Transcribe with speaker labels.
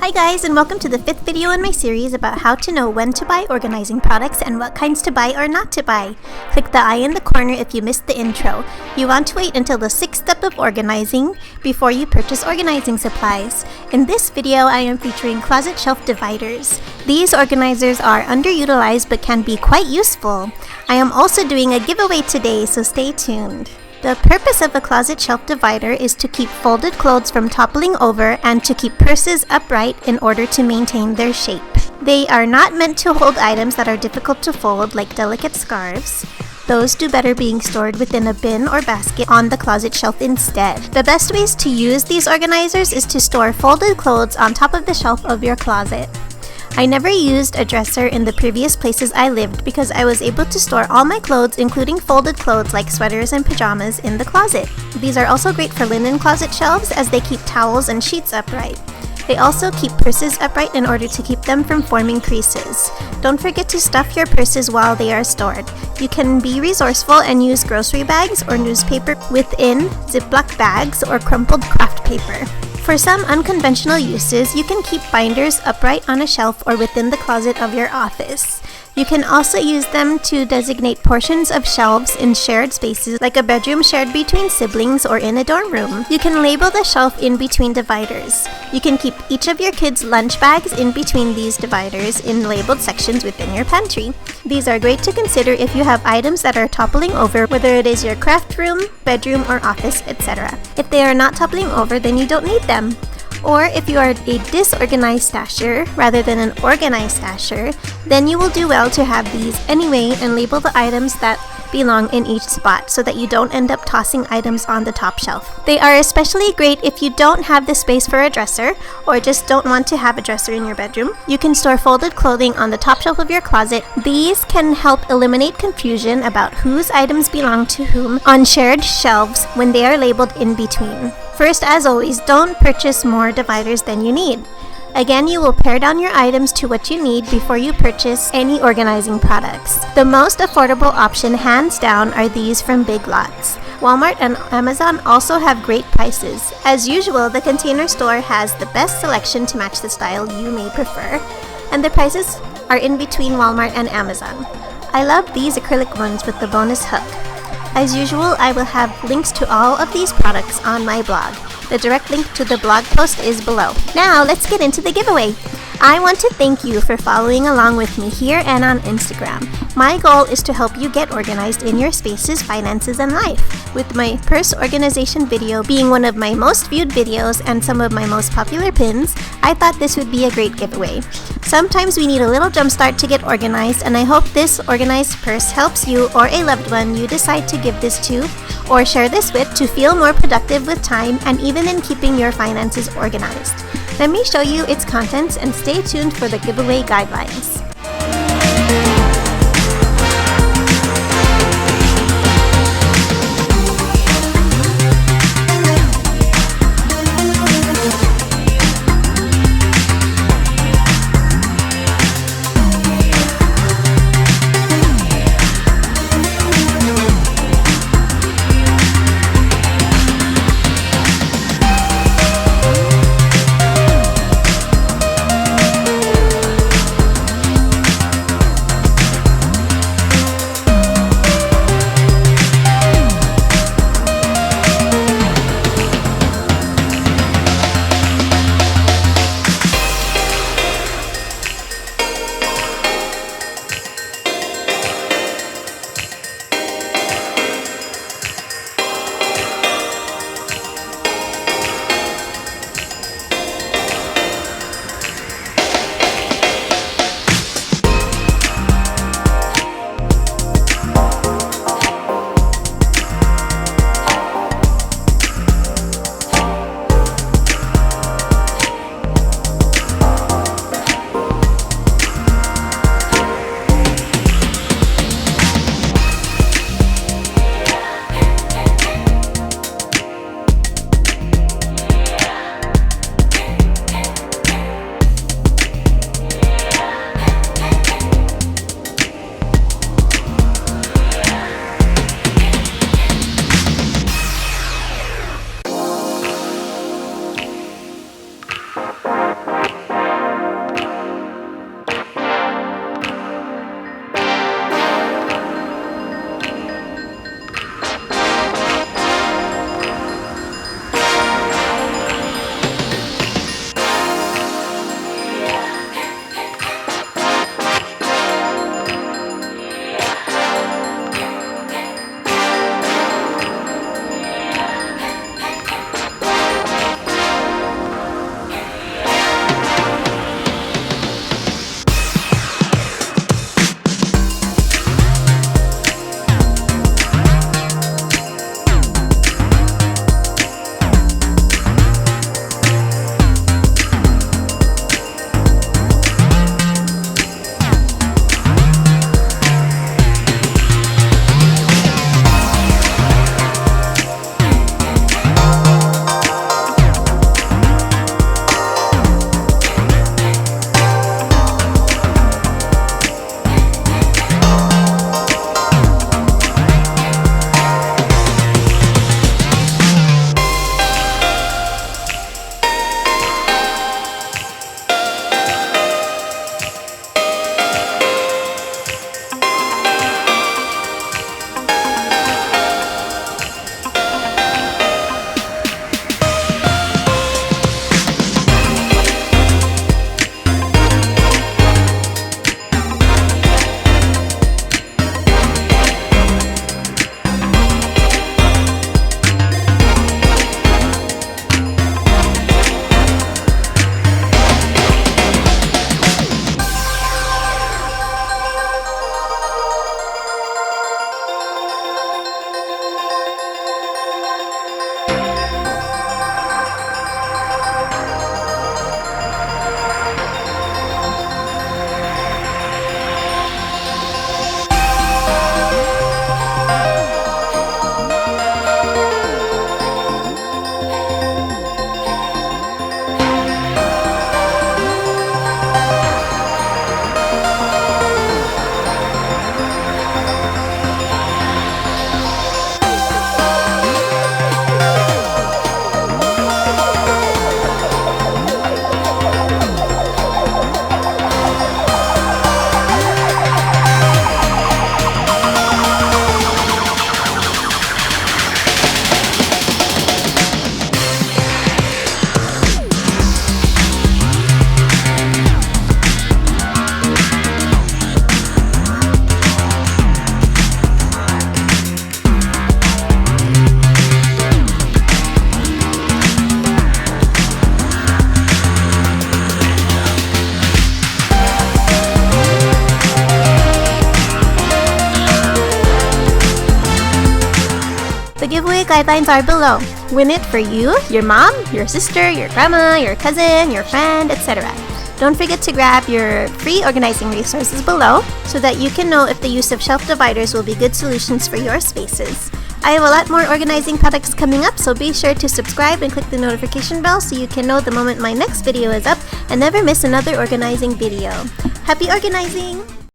Speaker 1: Hi guys, and welcome to the 5th video in my series about how to know when to buy organizing products and what kinds to buy or not to buy. Click the I in the corner if you missed the intro. You want to wait until the 6th step of organizing before you purchase organizing supplies. In this video, I am featuring closet shelf dividers. These organizers are underutilized but can be quite useful. I am also doing a giveaway today, so stay tuned. The purpose of a closet shelf divider is to keep folded clothes from toppling over and to keep purses upright in order to maintain their shape. They are not meant to hold items that are difficult to fold, like delicate scarves. Those do better being stored within a bin or basket on the closet shelf instead. The best ways to use these organizers is to store folded clothes on top of the shelf of your closet. I never used a dresser in the previous places I lived because I was able to store all my clothes, including folded clothes like sweaters and pajamas, in the closet. These are also great for linen closet shelves as they keep towels and sheets upright. They also keep purses upright in order to keep them from forming creases. Don't forget to stuff your purses while they are stored. You can be resourceful and use grocery bags or newspaper within Ziploc bags or crumpled craft paper. For some unconventional uses, you can keep binders upright on a shelf or within the closet of your office. You can also use them to designate portions of shelves in shared spaces, like a bedroom shared between siblings or in a dorm room. You can label the shelf in between dividers. You can keep each of your kids' lunch bags in between these dividers in labeled sections within your pantry. These are great to consider if you have items that are toppling over, whether it is your craft room, bedroom, or office, etc. If they are not toppling over, then you don't need them. Or if you are a disorganized stasher rather than an organized stasher, then you will do well to have these anyway and label the items that belong in each spot so that you don't end up tossing items on the top shelf. They are especially great if you don't have the space for a dresser or just don't want to have a dresser in your bedroom. You can store folded clothing on the top shelf of your closet. These can help eliminate confusion about whose items belong to whom on shared shelves when they are labeled in between. First, as always, don't purchase more dividers than you need. Again, you will pare down your items to what you need before you purchase any organizing products. The most affordable option, hands down, are these from Big Lots. Walmart and Amazon also have great prices. As usual, the Container Store has the best selection to match the style you may prefer, and the prices are in between Walmart and Amazon. I love these acrylic ones with the bonus hook. As usual, I will have links to all of these products on my blog. The direct link to the blog post is below. Now, let's get into the giveaway. I want to thank you for following along with me here and on Instagram. My goal is to help you get organized in your spaces, finances, and life. With my purse organization video being one of my most viewed videos and some of my most popular pins, I thought this would be a great giveaway. Sometimes we need a little jumpstart to get organized, and I hope this organized purse helps you or a loved one you decide to give this to or share this with to feel more productive with time and even in keeping your finances organized. Let me show you its contents and stay tuned for the giveaway guidelines. The giveaway guidelines are below. Win it for you, your mom, your sister, your grandma, your cousin, your friend, etc. Don't forget to grab your free organizing resources below so that you can know if the use of shelf dividers will be good solutions for your spaces. I have a lot more organizing products coming up, so be sure to subscribe and click the notification bell so you can know the moment my next video is up and never miss another organizing video. Happy organizing!